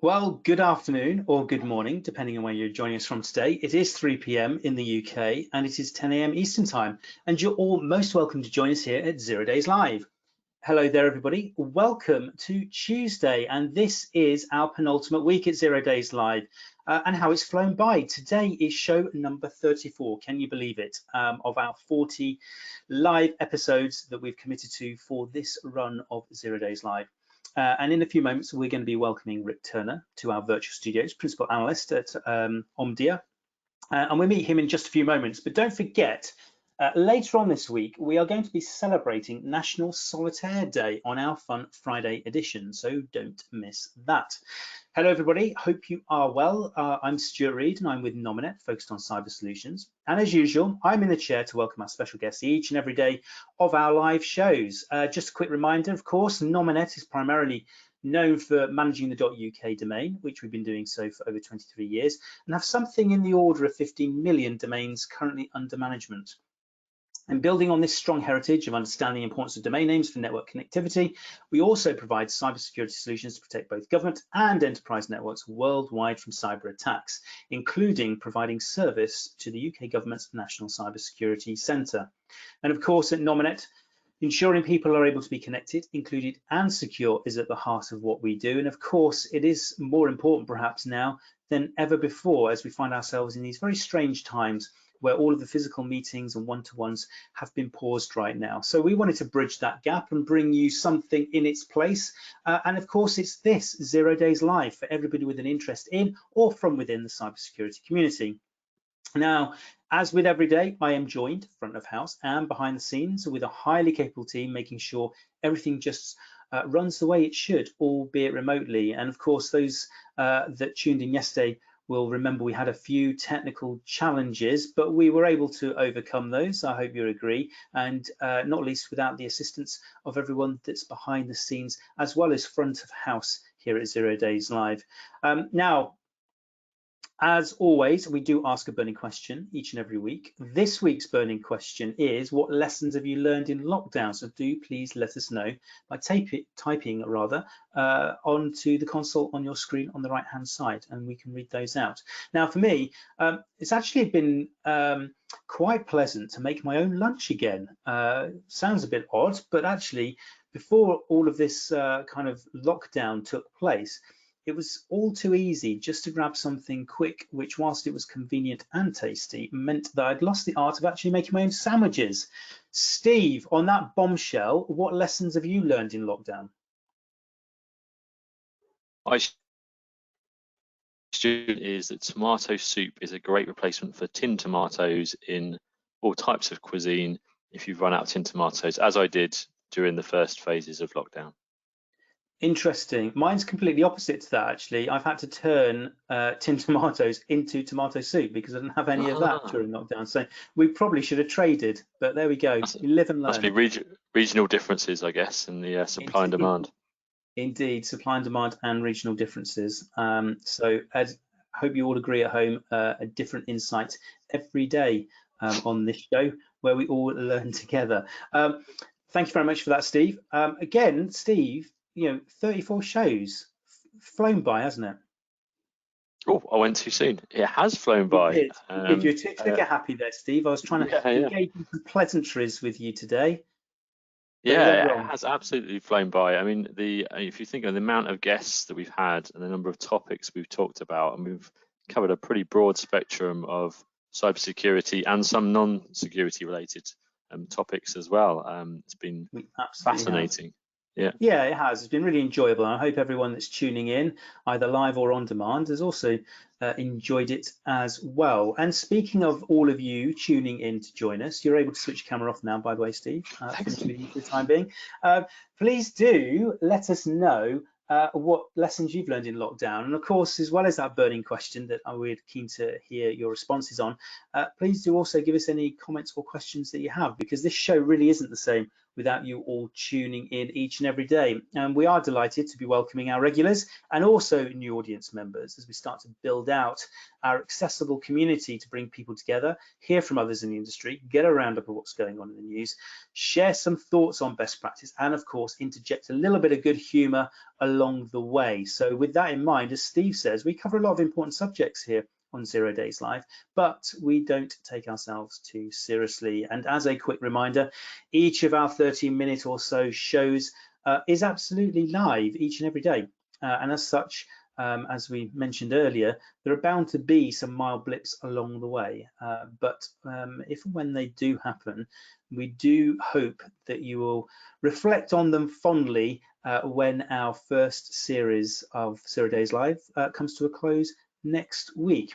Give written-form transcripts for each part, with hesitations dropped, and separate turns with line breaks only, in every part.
Well, good afternoon or good morning, depending on where you're joining us from today. It is 3 p.m. in the UK and it is 10 a.m. Eastern time, and you're all most welcome to join us here at 0 Days Live. Hello there, everybody. Welcome to Tuesday, and this is our penultimate week at 0 Days Live. And how it's flown by. Today is show number 34, can you believe it, of our 40 live episodes that we've committed to for this run of 0 Days Live. And in a few moments, we're going to be welcoming Rik Turner to our virtual studios, principal analyst at Omdia. And we'll meet him in just a few moments. But don't forget, later on this week, we are going to be celebrating National Solitaire Day on our Fun Friday edition, so don't miss that. Hello, everybody. Hope you are well. I'm Stuart Reed, and I'm with Nominet, focused on cyber solutions. And as usual, I'm in the chair to welcome our special guests each and every day of our live shows. Just a quick reminder, of course, Nominet is primarily known for managing the .uk domain, which we've been doing so for over 23 years, and have something in the order of 15 million domains currently under management. And building on this strong heritage of understanding the importance of domain names for network connectivity, we also provide cybersecurity solutions to protect both government and enterprise networks worldwide from cyber attacks, including providing service to the UK government's National Cybersecurity Centre. And of course, at Nominet, ensuring people are able to be connected, included and secure is at the heart of what we do. And of course, it is more important perhaps now than ever before, as we find ourselves in these very strange times where all of the physical meetings and one-to-ones have been paused right now. So we wanted to bridge that gap and bring you something in its place. And of course, it's this 0 Days Live for everybody with an interest in or from within the cybersecurity community. Now, as with every day, I am joined front of house and behind the scenes with a highly capable team, making sure everything just runs the way it should, albeit remotely. And of course, those that tuned in yesterday will remember we had a few technical challenges, but we were able to overcome those. I hope you agree, and not least without the assistance of everyone that's behind the scenes, as well as front of house here at 0 Days Live. Now, as always, we do ask a burning question each and every week. This week's burning question is, what lessons have you learned in lockdown? So do please let us know by typing onto the console on your screen on the right hand side, and we can read those out. Now for me, it's actually been quite pleasant to make my own lunch again. Sounds a bit odd, but actually before all of this kind of lockdown took place, it was all too easy just to grab something quick, which whilst it was convenient and tasty, meant that I'd lost the art of actually making my own sandwiches. Steve, on that bombshell, what lessons have you learned in lockdown?
Is that tomato soup is a great replacement for tinned tomatoes in all types of cuisine if you've run out of tinned tomatoes, as I did during the first phases of lockdown.
Interesting. Mine's completely opposite to that, actually. I've had to turn tinned tomatoes into tomato soup because I didn't have any of that during lockdown. So we probably should have traded, but there we go. You live and learn.
Must be regional differences, I guess, in the supply and demand.
Indeed, supply and demand and regional differences. So as I hope you all agree at home, a different insight every day on this show where we all learn together. Thank you very much for that, Steve. Again, Steve, 34 shows, flown by, hasn't it?
Oh, I went too soon. It has flown by.
If you're too happy there, Steve, I was trying to engage in some pleasantries with you today.
Yeah, it has absolutely flown by. I mean, if you think of the amount of guests that we've had and the number of topics we've talked about, and we've covered a pretty broad spectrum of cybersecurity and some non-security related topics as well. It's been fascinating. Yeah,
it has. It's been really enjoyable. And I hope everyone that's tuning in, either live or on demand, has also enjoyed it as well. And speaking of all of you tuning in to join us, you're able to switch your camera off now, by the way, Steve, for the time being. Please do let us know what lessons you've learned in lockdown. And of course, as well as that burning question that we're keen to hear your responses on, please do also give us any comments or questions that you have, because this show really isn't the same without you all tuning in each and every day. And we are delighted to be welcoming our regulars and also new audience members as we start to build out our accessible community to bring people together, hear from others in the industry, get a roundup of what's going on in the news, share some thoughts on best practice, and of course interject a little bit of good humor along the way. So with that in mind, as Steve says, we cover a lot of important subjects here on 0 Days Live, but we don't take ourselves too seriously. And as a quick reminder, each of our 30-minute or so shows is absolutely live each and every day. And as such, as we mentioned earlier, there are bound to be some mild blips along the way. But if and when they do happen, we do hope that you will reflect on them fondly when our first series of 0 Days Live comes to a close next week.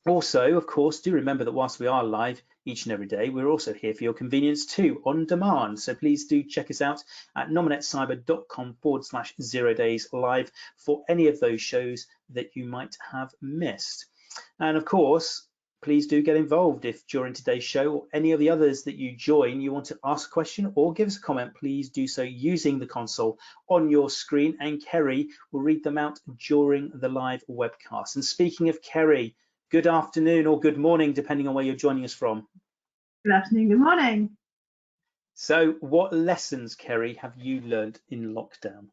Also, of course, do remember that whilst we are live each and every day, we're also here for your convenience too, on demand. So please do check us out at nominetcyber.com/0dayslive for any of those shows that you might have missed. And of course, please do get involved if during today's show or any of the others that you join, you want to ask a question or give us a comment. Please do so using the console on your screen, and Kerry will read them out during the live webcast. And speaking of Kerry, good afternoon or good morning, depending on where you're joining us from.
Good afternoon, good morning.
So what lessons, Kerry, have you learned in lockdown?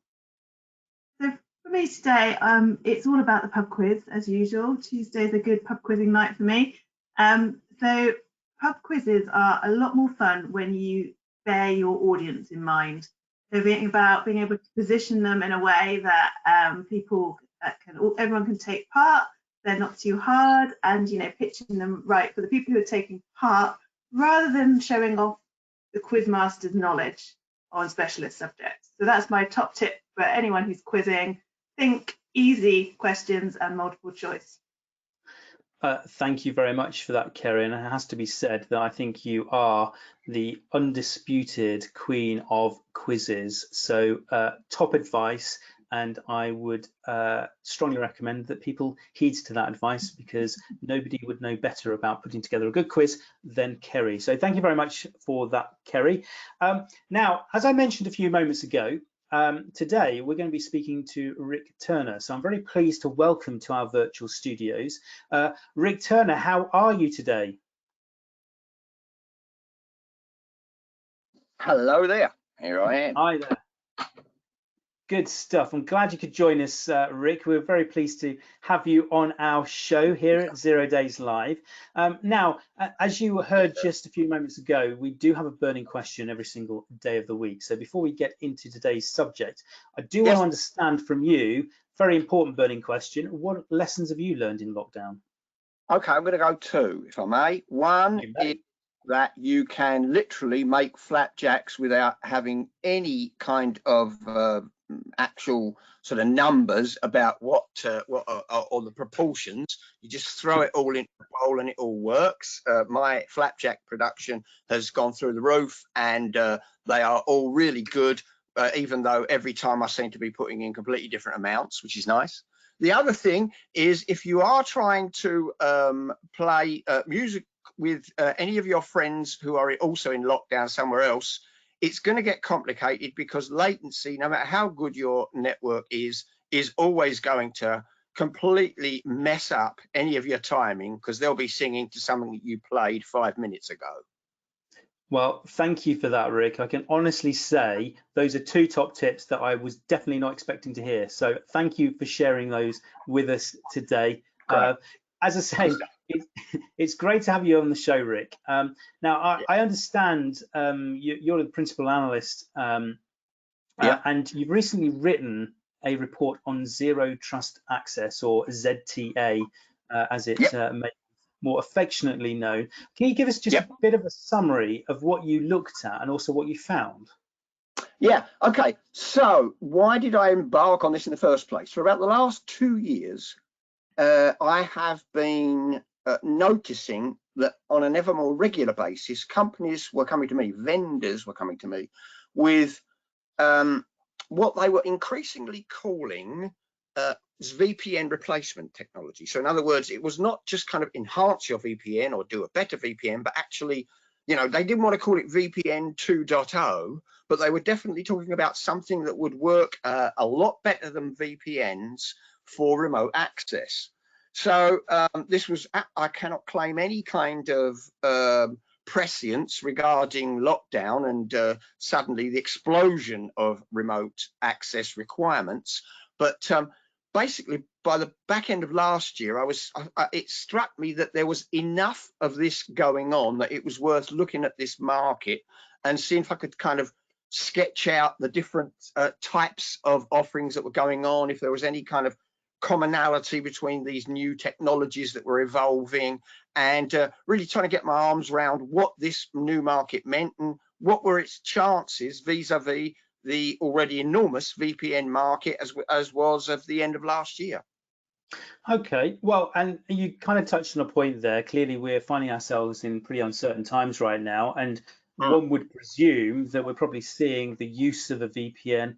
So for me today, it's all about the pub quiz as usual. Tuesday's a good pub quizzing night for me. So pub quizzes are a lot more fun when you bear your audience in mind. So being able to position them in a way that everyone can take part. They're not too hard, and pitching them right for the people who are taking part, rather than showing off the quizmaster's knowledge on specialist subjects. So that's my top tip for anyone who's quizzing. Think easy questions and multiple choice.
Thank you very much for that, Kerry. And it has to be said that I think you are the undisputed queen of quizzes. So top advice. And I would strongly recommend that people heed to that advice, because nobody would know better about putting together a good quiz than Kerry. So thank you very much for that, Kerry. Now, as I mentioned a few moments ago, today we're going to be speaking to Rik Turner. So I'm very pleased to welcome to our virtual studios. Rik Turner, how are you today?
Hello there. Here I am.
Hi there. Good stuff. I'm glad you could join us, Rik. We're very pleased to have you on our show here at 0 Days Live. Now, as you heard just a few moments ago, we do have a burning question every single day of the week. So before we get into today's subject, I do want to understand from you, very important burning question, what lessons have you learned in lockdown?
Okay, I'm going to go two, if I may. One is that you can literally make flapjacks without having any kind of actual sort of numbers about what are the proportions. You just throw it all into the bowl and it all works. My flapjack production has gone through the roof, and they are all really good, even though every time I seem to be putting in completely different amounts, which is nice. The other thing is, if you are trying to play music with any of your friends who are also in lockdown somewhere else, it's going to get complicated, because latency, no matter how good your network is always going to completely mess up any of your timing, because they'll be singing to something that you played 5 minutes ago.
Well, thank you for that, Rik. I can honestly say those are two top tips that I was definitely not expecting to hear. So thank you for sharing those with us today. As I say, it's great to have you on the show, Rik. Now, I understand you're the principal analyst, and you've recently written a report on Zero Trust Access, or ZTA, as it may be more affectionately known. Can you give us just a bit of a summary of what you looked at and also what you found?
Yeah, okay. So why did I embark on this in the first place? For about the last 2 years, I have been noticing that on an ever more regular basis, companies were coming to me, vendors were coming to me with what they were increasingly calling VPN replacement technology. So in other words, it was not just kind of enhance your VPN or do a better VPN, but actually you know, they didn't want to call it VPN 2.0, but they were definitely talking about something that would work a lot better than VPNs for remote access. So this was, I cannot claim any kind of prescience regarding lockdown and suddenly the explosion of remote access requirements. But basically, by the back end of last year, it struck me that there was enough of this going on that it was worth looking at this market and seeing if I could kind of sketch out the different types of offerings that were going on, if there was any kind of commonality between these new technologies that were evolving, and really trying to get my arms around what this new market meant and what were its chances vis-a-vis the already enormous VPN market as was of the end of last year.
Okay, well, and you kind of touched on a point there. Clearly, we're finding ourselves in pretty uncertain times right now, and one would presume that we're probably seeing the use of a VPN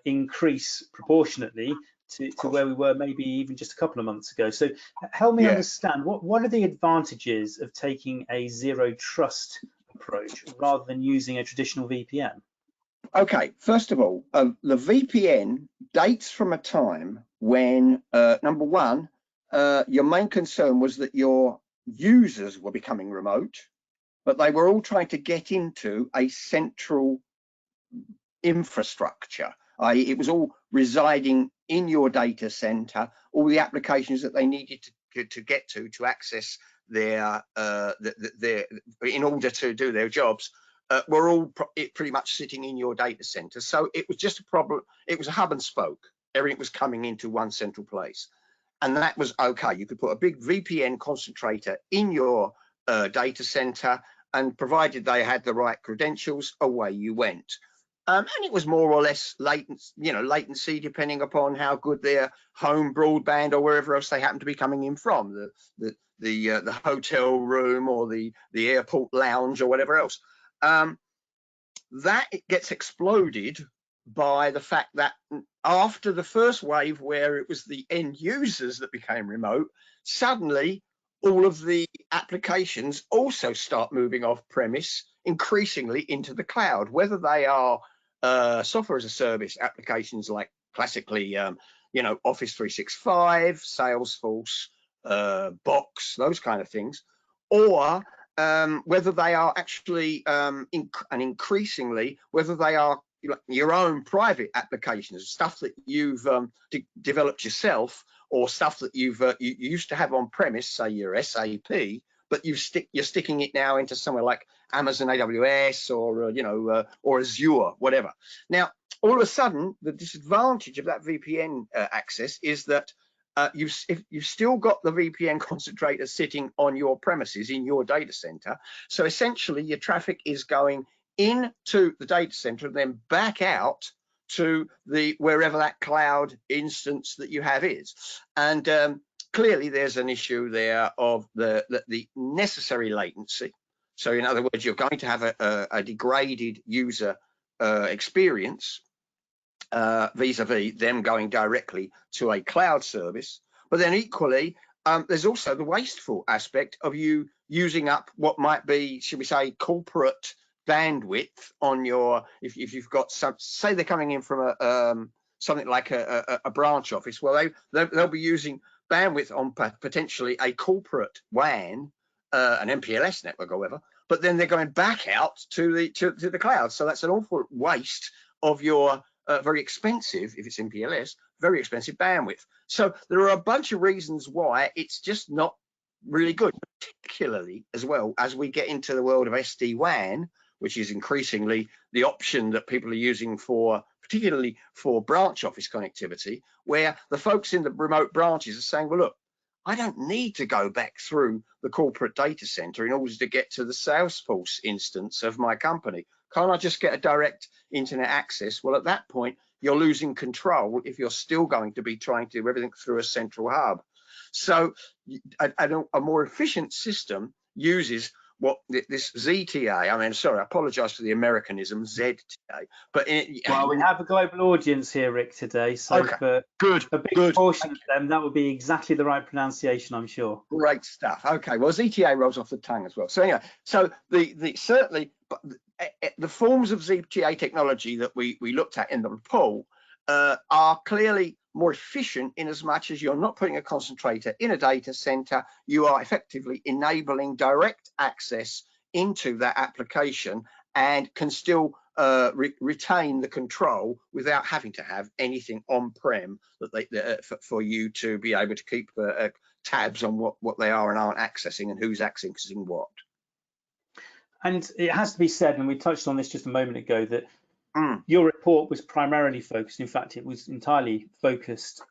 increase proportionately to where we were maybe even just a couple of months ago. So help me understand, what are the advantages of taking a zero trust approach rather than using a traditional VPN?
Okay, first of all, the VPN dates from a time when, number one, your main concern was that your users were becoming remote, but they were all trying to get into a central infrastructure, i.e. it was all residing in your data center, all the applications that they needed to get to access their in order to do their jobs were all pretty much sitting in your data center. So it was just a problem. It was a hub and spoke. Everything was coming into one central place, and that was okay. You could put a big VPN concentrator in your data center, and provided they had the right credentials, away you went. And it was more or less latency, depending upon how good their home broadband or wherever else they happen to be coming in from, the hotel room or the airport lounge or whatever else. That it gets exploded by the fact that after the first wave, where it was the end users that became remote, suddenly all of the applications also start moving off premise increasingly into the cloud, whether they are software as a service applications like classically, Office 365, Salesforce, Box, those kind of things, or whether they are actually, and increasingly, whether they are your own private applications, stuff that you've developed yourself, or stuff that you used to have on premise, say your SAP, but you're sticking it now into somewhere like Amazon AWS or Azure, whatever. Now, all of a sudden, the disadvantage of that VPN access is that you've still got the VPN concentrator sitting on your premises in your data center. So essentially, your traffic is going into the data center and then back out to wherever that cloud instance that you have is. And clearly, there's an issue there of the necessary latency. So in other words, you're going to have a degraded user experience vis-a-vis them going directly to a cloud service. But then equally, there's also the wasteful aspect of you using up what might be, should we say, corporate bandwidth on your, if you've got some, say they're coming in from something like a branch office, well, they'll be using bandwidth on potentially a corporate WAN, an MPLS network or whatever, but then they're going back out to the cloud. So that's an awful waste of your very expensive, if it's MPLS, very expensive bandwidth. So there are a bunch of reasons why it's just not really good, particularly as well as we get into the world of SD-WAN, which is increasingly the option that people are using particularly for branch office connectivity, where the folks in the remote branches are saying, well, look, I don't need to go back through the corporate data center in order to get to the Salesforce instance of my company. Can't I just get a direct internet access? Well, at that point, you're losing control if you're still going to be trying to do everything through a central hub. So a more efficient system uses what this ZTA, I mean, sorry, I apologize for the Americanism, ZTA, but
well, we have a global audience here, Rik, today, so
okay,
for
good,
a big
good.
portion of them, that would be exactly the right pronunciation, I'm sure.
Great stuff. Okay, well, ZTA rolls off the tongue as well. So anyway, so certainly the forms of ZTA technology that we looked at in the report are clearly more efficient in as much as you're not putting a concentrator in a data center. You are effectively enabling direct access into that application and can still retain the control without having to have anything on-prem for you to be able to keep tabs on what they are and aren't accessing and who's accessing what.
And it has to be said, and we touched on this just a moment ago, that your report was primarily focused, in fact, it was entirely focused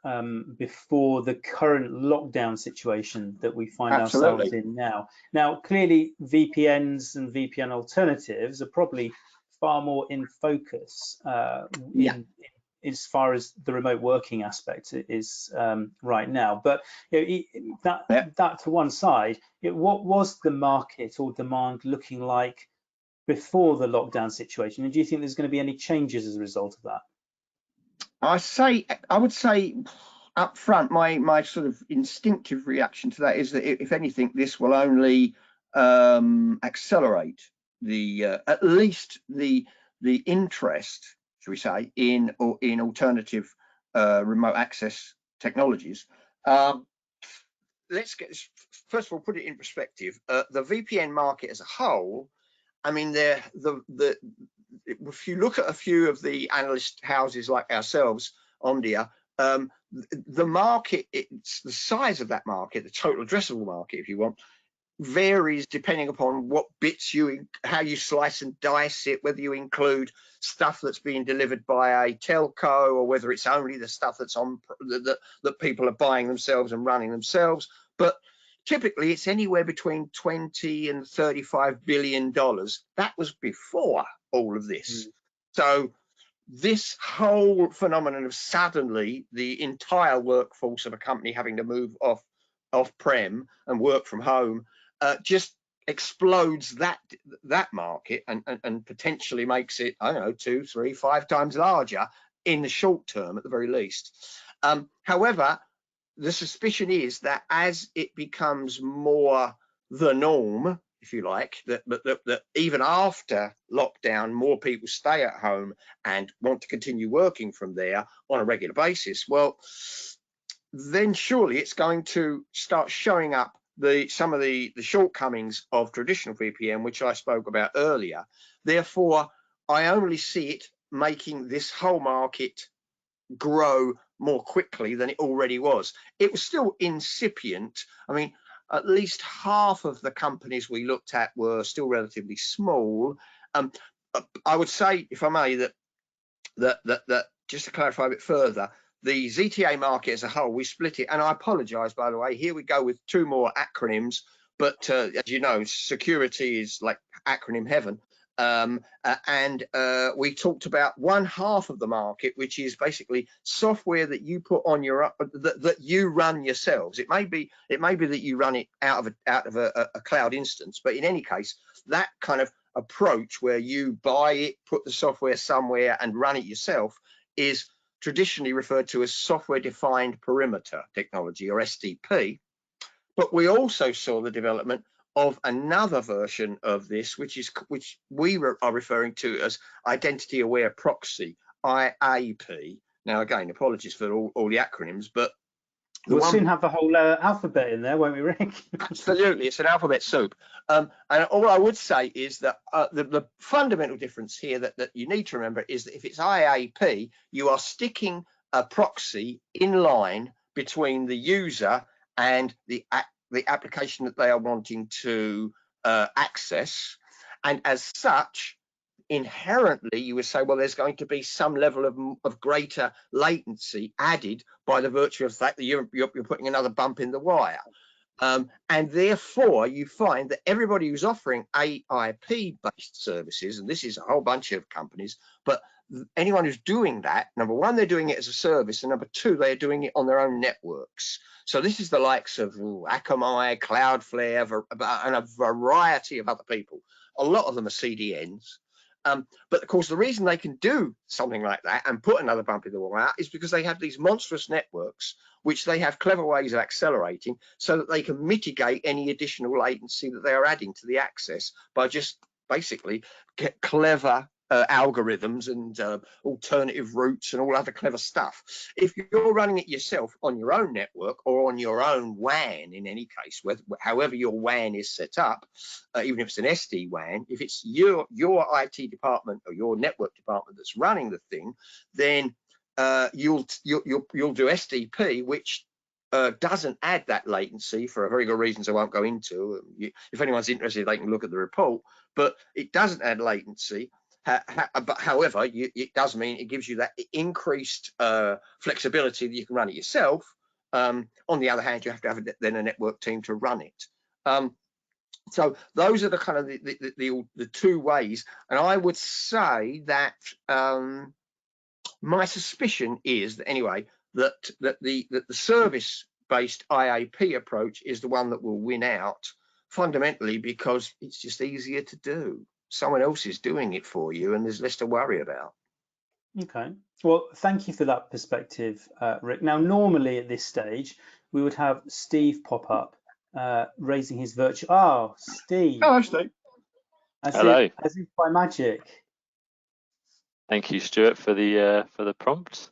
before the current lockdown situation that we find ourselves in now. Now, clearly, VPNs and VPN alternatives are probably far more in focus as far as the remote working aspect is right now. But that to one side, what was the market or demand looking like before the lockdown situation, and do you think there's going to be any changes as a result of that?
I would say up front, my sort of instinctive reaction to that is that if anything, this will only accelerate at least the interest, shall we say, in alternative remote access technologies. Let's first of all put it in perspective. The VPN market as a whole, I mean, if you look at a few of the analyst houses like ourselves, Omdia, the market, the size of that market, the total addressable market, if you want, varies depending upon what bits how you slice and dice it, whether you include stuff that's being delivered by a telco or whether it's only the stuff that's that people are buying themselves and running themselves. But typically, it's anywhere between 20 and $35 billion. That was before all of this. So this whole phenomenon of suddenly the entire workforce of a company having to move off-prem and work from home just explodes that market and potentially makes it, I don't know, 2, 3, 5 times larger in the short term at the very least. However, the suspicion is that as it becomes more the norm, if you like, that even after lockdown, more people stay at home and want to continue working from there on a regular basis, well, then surely it's going to start showing up some of the shortcomings of traditional VPN, which I spoke about earlier. Therefore, I only see it making this whole market grow more quickly than it already was. It was still incipient. I mean, at least half of the companies we looked at were still relatively small. I would say, if I may, that just to clarify a bit further, the ZTA market as a whole, we split it, and I apologize, by the way, here we go with 2 more acronyms, but as you know, security is like acronym heaven. We talked about 1/2 of the market, which is basically software that you put on your that you run yourselves. It may be that you run it out of a cloud instance, but in any case, that kind of approach where you buy it, put the software somewhere, and run it yourself is traditionally referred to as software-defined perimeter technology, or SDP. But we also saw the development of another version of this, which we are referring to as identity-aware proxy, IAP. Now, again, apologies for all the acronyms, but
we'll soon have the whole alphabet in there, won't we, Rik?
Absolutely, it's an alphabet soup. And all I would say is that the fundamental difference here that you need to remember is that if it's IAP, you are sticking a proxy in line between the user and the application that they are wanting to access, and as such, inherently you would say, well, there's going to be some level of greater latency added by the virtue of the fact that you're putting another bump in the wire, and therefore you find that everybody who's offering AIP based services, and this is a whole bunch of companies, but anyone who's doing that, number one, they're doing it as a service, and number two, they're doing it on their own networks. So this is the likes of Akamai, Cloudflare, and a variety of other people. A lot of them are CDNs. But of course, the reason they can do something like that and put another bump in the wall out is because they have these monstrous networks, which they have clever ways of accelerating so that they can mitigate any additional latency that they are adding to the access by just basically get clever algorithms and alternative routes and all other clever stuff. If you're running it yourself on your own network or on your own WAN, in any case, however your WAN is set up, even if it's an SD-WAN, if it's your IT department or your network department that's running the thing, then you'll do SDP, which doesn't add that latency for very good reasons I won't go into. If anyone's interested, they can look at the report, but it doesn't add latency. But however, it does mean it gives you that increased flexibility that you can run it yourself. On the other hand, you have to have then a network team to run it. So those are the kind of the two ways, and I would say that my suspicion is that anyway that the service-based IAP approach is the one that will win out, fundamentally because it's just easier to do. Someone else is doing it for you and there's less to worry about.
Okay, well, thank you for that perspective, Rik. Now, normally at this stage, we would have Steve pop up, raising his virtual. Oh, Steve.
Hello, Steve.
Hello.
As if by magic.
Thank you, Stuart, for the prompt.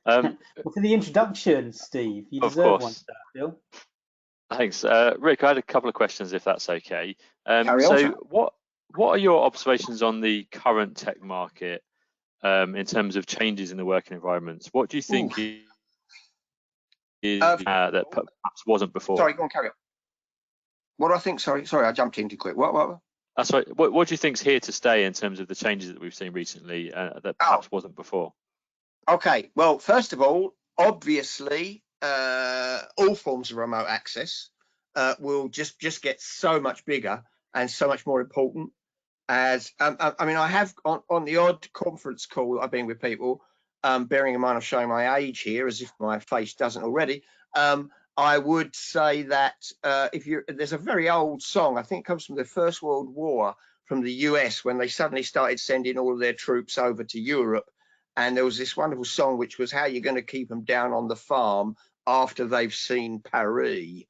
Well, for the introduction, Steve. You deserve one, Phil.
Thanks, Rik. I had a couple of questions, if that's okay.
Carry on, sir.
What are your observations on the current tech market in terms of changes in the working environments? What do you think is that perhaps wasn't before?
Sorry, go on, carry on. What do I think? Sorry, I jumped in too quick. What?
That's right. What do you think's here to stay in terms of the changes that we've seen recently that perhaps wasn't before?
Okay, well, first of all, obviously, all forms of remote access will just get so much bigger and so much more important. As I mean, I have on the odd conference call I've been with people, bearing in mind I'm showing my age here as if my face doesn't already. I would say that there's a very old song, I think it comes from the First World War, from the US, when they suddenly started sending all of their troops over to Europe, and there was this wonderful song which was how you're going to keep them down on the farm after they've seen Paris,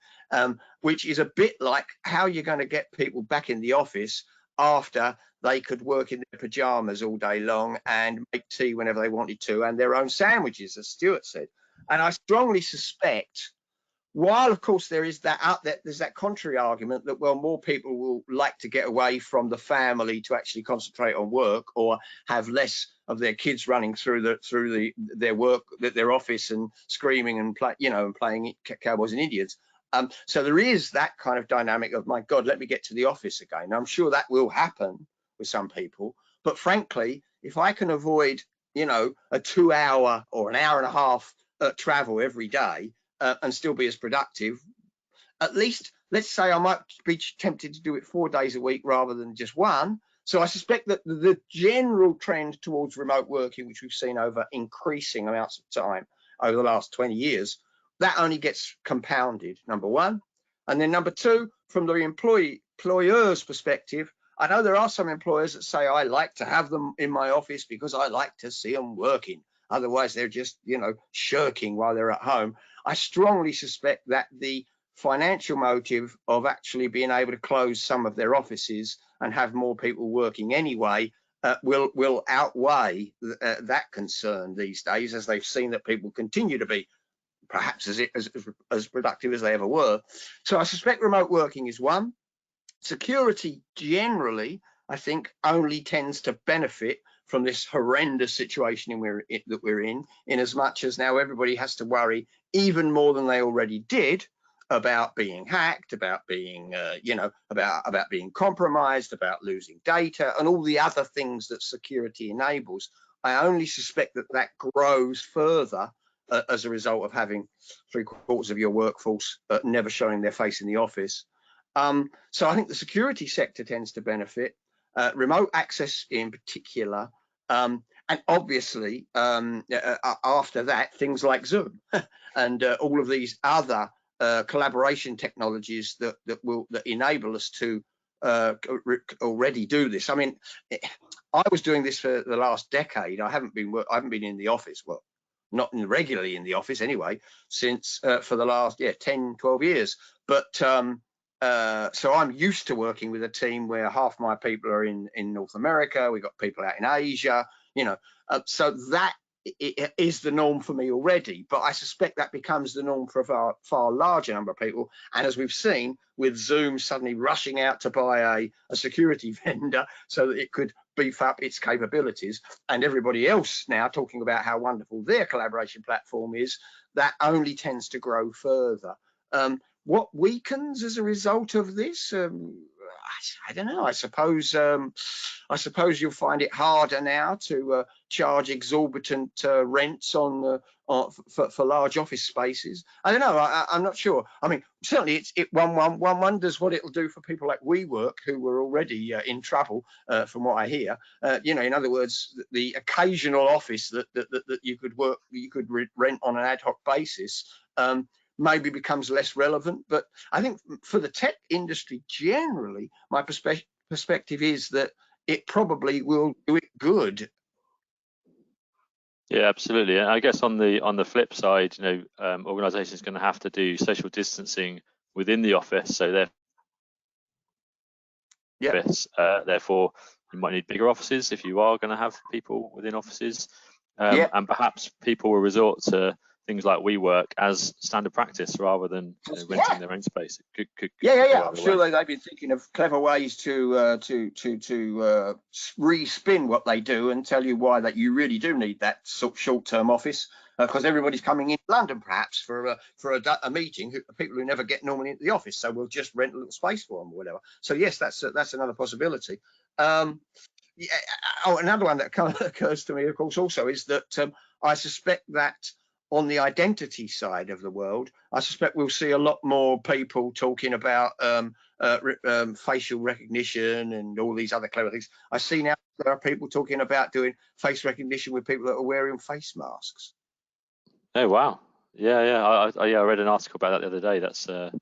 which is a bit like how you're going to get people back in the office after they could work in their pajamas all day long and make tea whenever they wanted to, and their own sandwiches, as Stuart said. And I strongly suspect, while of course there is there's that contrary argument that, well, more people will like to get away from the family to actually concentrate on work, or have less of their kids running through their office and screaming and playing cowboys and Indians. So there is that kind of dynamic of, my God, let me get to the office again. Now, I'm sure that will happen with some people, but frankly, if I can avoid, a 2 hour or an hour and a half travel every day and still be as productive, at least, let's say I might be tempted to do it 4 days a week rather than just one. So I suspect that the general trend towards remote working, which we've seen over increasing amounts of time over the last 20 years, that only gets compounded, number one. And then number two, from the employer's perspective, I know there are some employers that say, I like to have them in my office because I like to see them working. Otherwise, they're just, shirking while they're at home. I strongly suspect that the financial motive of actually being able to close some of their offices and have more people working anyway will outweigh that concern these days, as they've seen that people continue to be perhaps as productive as they ever were. So I suspect remote working is one. Security generally, I think, only tends to benefit from this horrendous situation that we're in as much as now everybody has to worry even more than they already did about being hacked, about being, about being compromised, about losing data, and all the other things that security enables. I only suspect that grows further as a result of having 3/4 of your workforce never showing their face in the office. So I think the security sector tends to benefit, remote access in particular, obviously, after that, things like Zoom and all of these other collaboration technologies that enable us to already do this. I mean, I was doing this for the last decade. I haven't been in the office, well, not regularly in the office anyway, since for the last 10, 12 years. But so I'm used to working with a team where half my people are in North America. We've got people out in Asia, you know, so that is the norm for me already, but I suspect that becomes the norm for a far larger number of people. And as we've seen with Zoom suddenly rushing out to buy a security vendor so that it could beef up its capabilities, and everybody else now talking about how wonderful their collaboration platform is, that only tends to grow further. What weakens as a result of this? I don't know. I suppose you'll find it harder now to charge exorbitant rents for large office spaces. I don't know. I'm not sure. I mean, certainly one wonders what it'll do for people like WeWork, who were already in trouble, from what I hear. You know, in other words, the occasional office that you could rent on an ad hoc basis. Maybe becomes less relevant, but I think for the tech industry generally, my perspective is that it probably will do it good.
Yeah, absolutely. And I guess on the flip side, you know, organizations are going to have to do social distancing within the office, so therefore you might need bigger offices if you are going to have people within offices, and perhaps people will resort to things like WeWork as standard practice rather than renting their own space. It could
I'm sure they've been thinking of clever ways to re-spin what they do and tell you why that you really do need that short-term office, because everybody's coming in London perhaps for a meeting, people who never get normally into the office, so we'll just rent a little space for them or whatever. So yes, that's another possibility. Another one that kind of occurs to me, of course, also is that I suspect that on the identity side of the world, I suspect we'll see a lot more people talking about facial recognition and all these other clever things. I see now there are people talking about doing face recognition with people that are wearing face masks.
Oh wow! Yeah. I read an article about that the other day. That's some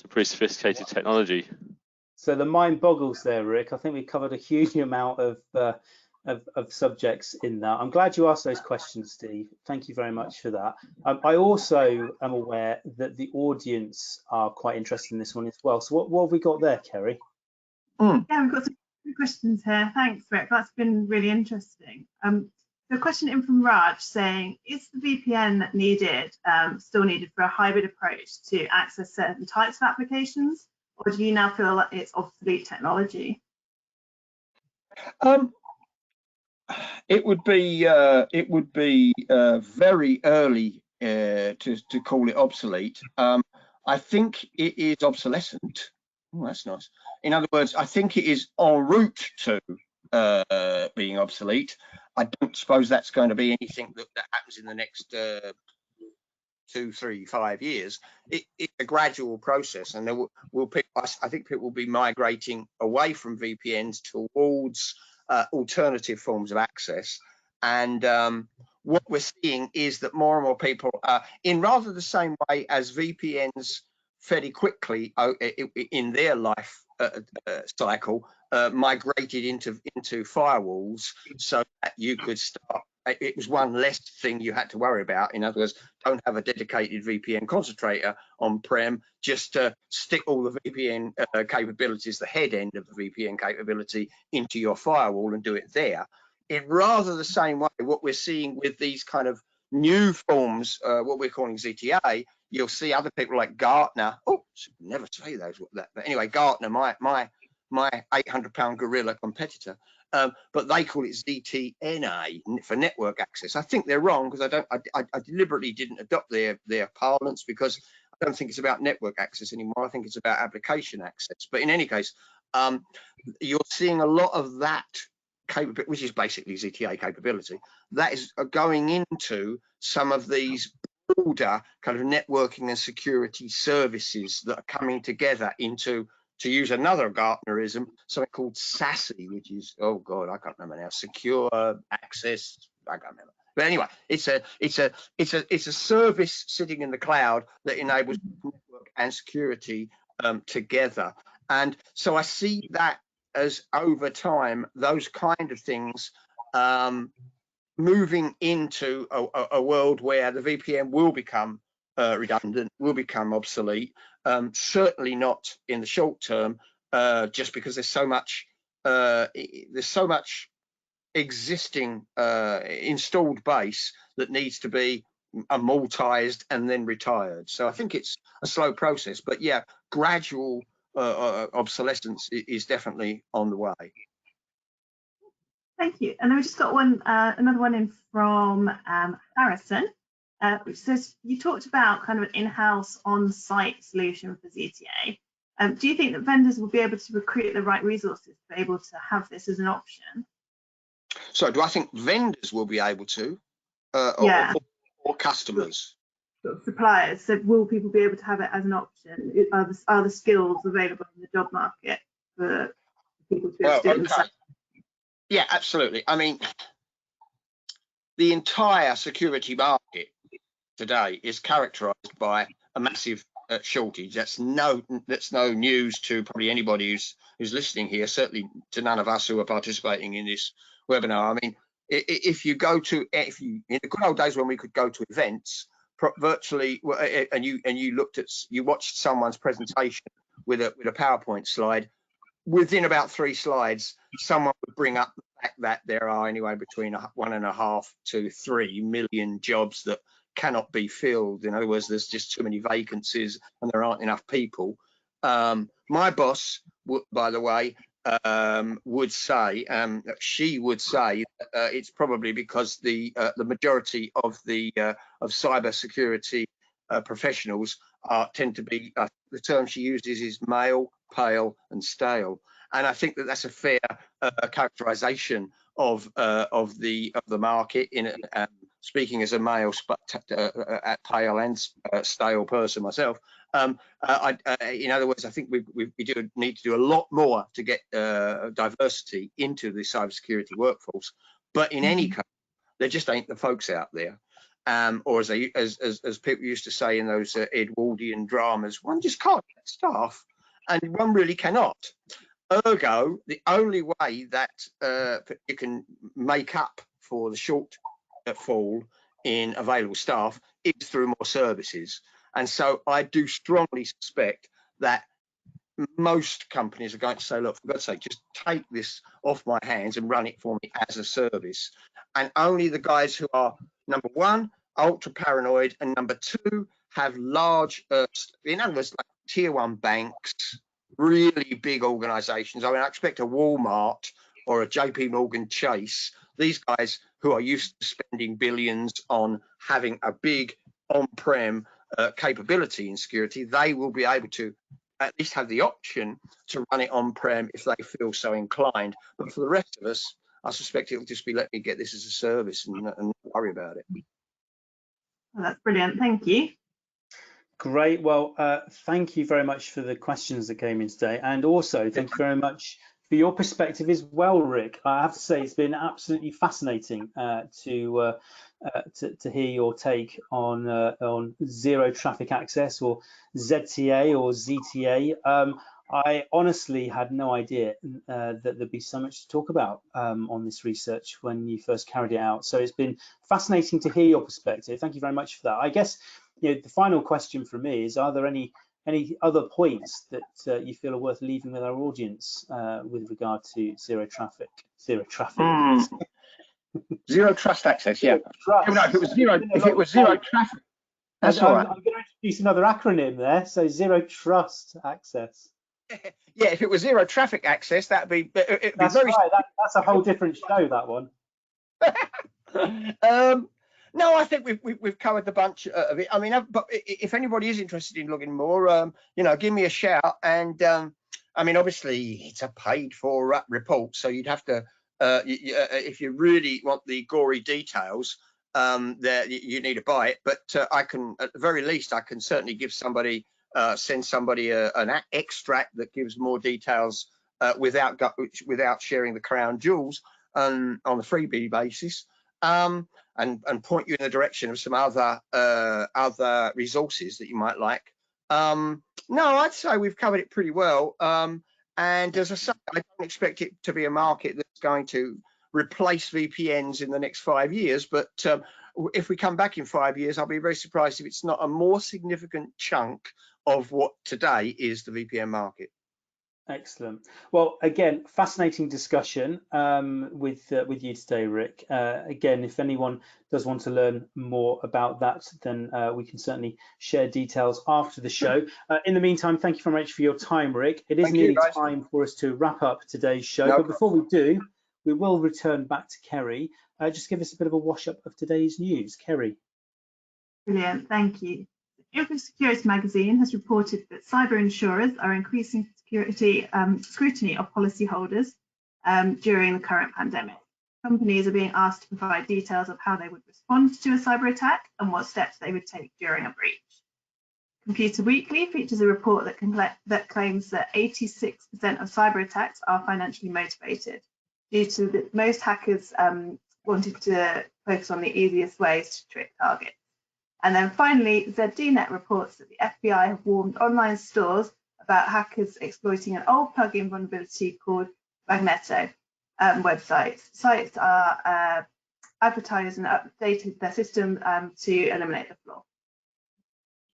pretty sophisticated technology.
So the mind boggles there, Rick. I think we covered a huge amount of subjects in that. I'm glad you asked those questions, Steve. Thank you very much for that. I also am aware that the audience are quite interested in this one as well. So what have we got there, Kerry?
Yeah, we've got some questions here. Thanks, Rick. That's been really interesting. The question in from Raj saying, is the VPN still needed for a hybrid approach to access certain types of applications, or do you now feel that it's obsolete technology?
It would be very early to call it obsolete. I think it is obsolescent. Oh, that's nice. In other words, I think it is en route to being obsolete. I don't suppose that's going to be anything that happens in the next 2, 3, 5 years. It's a gradual process, and I think people will be migrating away from VPNs towards alternative forms of access. And what we're seeing is that more and more people, in rather the same way as VPNs fairly quickly in their life cycle, migrated into firewalls, so that you could start. It was one less thing you had to worry about. In other words, don't have a dedicated VPN concentrator on-prem, just stick all the VPN capabilities, the head end of the VPN capability, into your firewall and do it there. In rather the same way, what we're seeing with these kind of new forms, what we're calling ZTA, you'll see other people like Gartner. Oh, should never say those. But anyway, Gartner, my 800-pound gorilla competitor. But they call it ZTNA for network access. I think they're wrong, because I deliberately didn't adopt their parlance, because I don't think it's about network access anymore. I think it's about application access. But in any case, you're seeing a lot of that capability, which is basically ZTA capability, that is going into some of these broader kind of networking and security services that are coming together into to use another Gartnerism, something called SASE, which is, oh God, I can't remember now, secure access, I can't remember. But anyway, it's a service sitting in the cloud that enables network and security together. And so I see that as over time, those kind of things moving into a world where the VPN will become redundant, will become obsolete. Certainly not in the short term, just because there's so much existing installed base that needs to be amortized and then retired. So I think it's a slow process, but yeah, gradual obsolescence is definitely on the way.
Thank you. And then we just got one, another one in from Harrison, which says, you talked about kind of an in-house on-site solution for ZTA. Do you think that vendors will be able to recruit the right resources to be able to have this as an option?
So do I think vendors will be able to,
Yeah.
or customers?
Suppliers. So will people be able to have it as an option? Are the skills available in the job market for people to be able to do it themselves?
Yeah, absolutely. I mean, the entire security market today is characterized by a massive shortage. That's no news to probably anybody who's listening here, certainly to none of us who are participating in this webinar. I mean, if you in the good old days when we could go to events virtually, and you watched someone's presentation with a PowerPoint slide, within about 3 slides, someone would bring up the fact that there are anywhere between 1.5 to 3 million jobs that cannot be filled. In other words, there's just too many vacancies and there aren't enough people. My boss, by the way, would say, she would say, it's probably because the majority of of cybersecurity professionals tend to be, the term she uses is male, pale, and stale. And I think that that's a fair characterization of the market. Speaking as a male, pale and stale person myself, in other words, I think we do need to do a lot more to get diversity into the cybersecurity workforce. But in any case, there just ain't the folks out there. Or as people used to say in those Edwardian dramas, one just can't get staff, and one really cannot. Ergo, the only way that you can make up for the shortfall in available staff is through more services. And so I do strongly suspect that most companies are going to say, look, for God's sake, just take this off my hands and run it for me as a service. And only the guys who are, number one, ultra paranoid, and number two, have large, in other words, like tier 1 banks, really big organizations. I mean, I expect a Walmart or a JP Morgan Chase, these guys who are used to spending billions on having a big on-prem capability in security, they will be able to at least have the option to run it on-prem if they feel so inclined. But for the rest of us, I suspect it'll just be, let me get this as a service and not worry about it.
Well, that's brilliant. Thank you.
Great. Well, thank you very much for the questions that came in today. And also, thank you very much for your perspective as well, Rik. I have to say, it's been absolutely fascinating to hear your take on zero traffic access, or ZTA or ZTA. I honestly had no idea that there'd be so much to talk about on this research when you first carried it out. So it's been fascinating to hear your perspective. Thank you very much for that. I guess, you know, the final question from me is, are there any other points that you feel are worth leaving with our audience with regard to zero traffic? Zero
trust access, yeah. No, if it was zero traffic, that's all right.
I'm going to introduce another acronym there. So zero trust access.
Yeah, if it was zero traffic access, that'd be.
That's very right. That's a whole different show, that one.
No, I think we've covered the bunch of it. I mean, but if anybody is interested in looking more, you know, give me a shout. And I mean, obviously, it's a paid-for report, so you'd have to, if you really want the gory details, there you need to buy it. But I can, at the very least, I can certainly give somebody send somebody an extract that gives more details without sharing the crown jewels on the freebie basis, and point you in the direction of some other resources that you might like. No, I'd say we've covered it pretty well. And as I say, I don't expect it to be a market that's going to replace VPNs in the next 5 years. But if we come back in 5 years, I'll be very surprised if it's not a more significant chunk of what today is the VPN market.
Excellent. Well, again, fascinating discussion with you today, Rik. Again, if anyone does want to learn more about that, then we can certainly share details after the show. In the meantime, thank you very much for your time, Rik. It is nearly time for us to wrap up today's show, but before we do, we will return back to Kerry. Just give us a bit of a wash up of today's news. Kerry.
Brilliant, thank you. Info Security magazine has reported that cyber insurers are increasing scrutiny of policyholders during the current pandemic. Companies are being asked to provide details of how they would respond to a cyber attack and what steps they would take during a breach. Computer Weekly features a report that claims that 86% of cyber attacks are financially motivated, due to that most hackers wanted to focus on the easiest ways to trick targets. And then finally, ZDNet reports that the FBI have warned online stores about hackers exploiting an old plugin vulnerability called Magneto websites. Sites are advertised and updated their system to eliminate the flaw.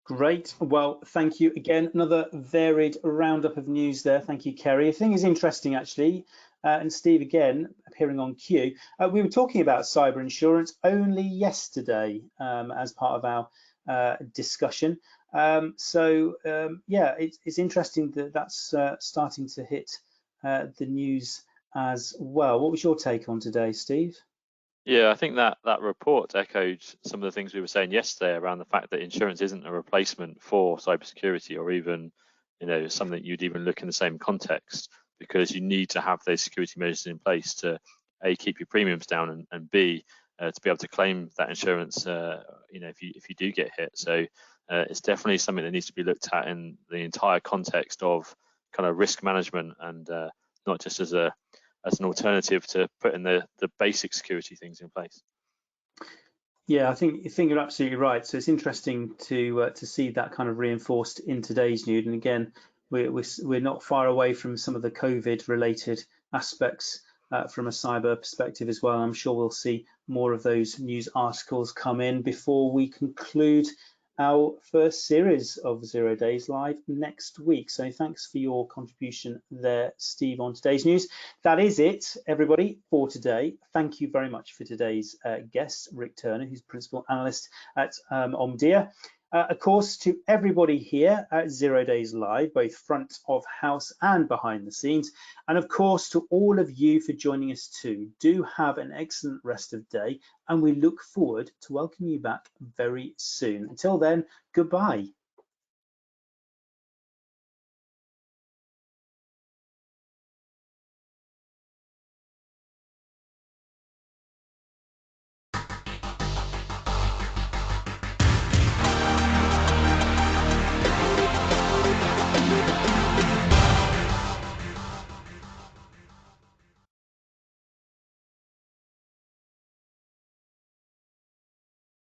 Great. Well, thank you again. Another varied roundup of news there. Thank you, Kerry. I think it's interesting, actually. And Steve, again, appearing on cue. We were talking about cyber insurance only yesterday as part of our discussion. Yeah, it's interesting that that's starting to hit the news as well. What was your take on today, Steve?
Yeah, I think that report echoed some of the things we were saying yesterday around the fact that insurance isn't a replacement for cybersecurity, or even, something you'd even look in the same context, because you need to have those security measures in place to A, keep your premiums down, and B, to be able to claim that insurance, if you do get hit. So it's definitely something that needs to be looked at in the entire context of kind of risk management, and not just as an alternative to putting the basic security things in place.
Yeah, I think you're absolutely right. So it's interesting to see that kind of reinforced in today's news. And again, we're not far away from some of the COVID-related aspects from a cyber perspective as well. I'm sure we'll see more of those news articles come in before we conclude our first series of 0 Days Live next week. So thanks for your contribution there, Steve, on today's news. That is it, everybody, for today. Thank you very much for today's guest, Rik Turner, who's Principal Analyst at Omdia. Of course, to everybody here at 0 Days Live, both front of house and behind the scenes, and of course to all of you for joining us too. Do have an excellent rest of the day, and we look forward to welcoming you back very soon. Until then, goodbye.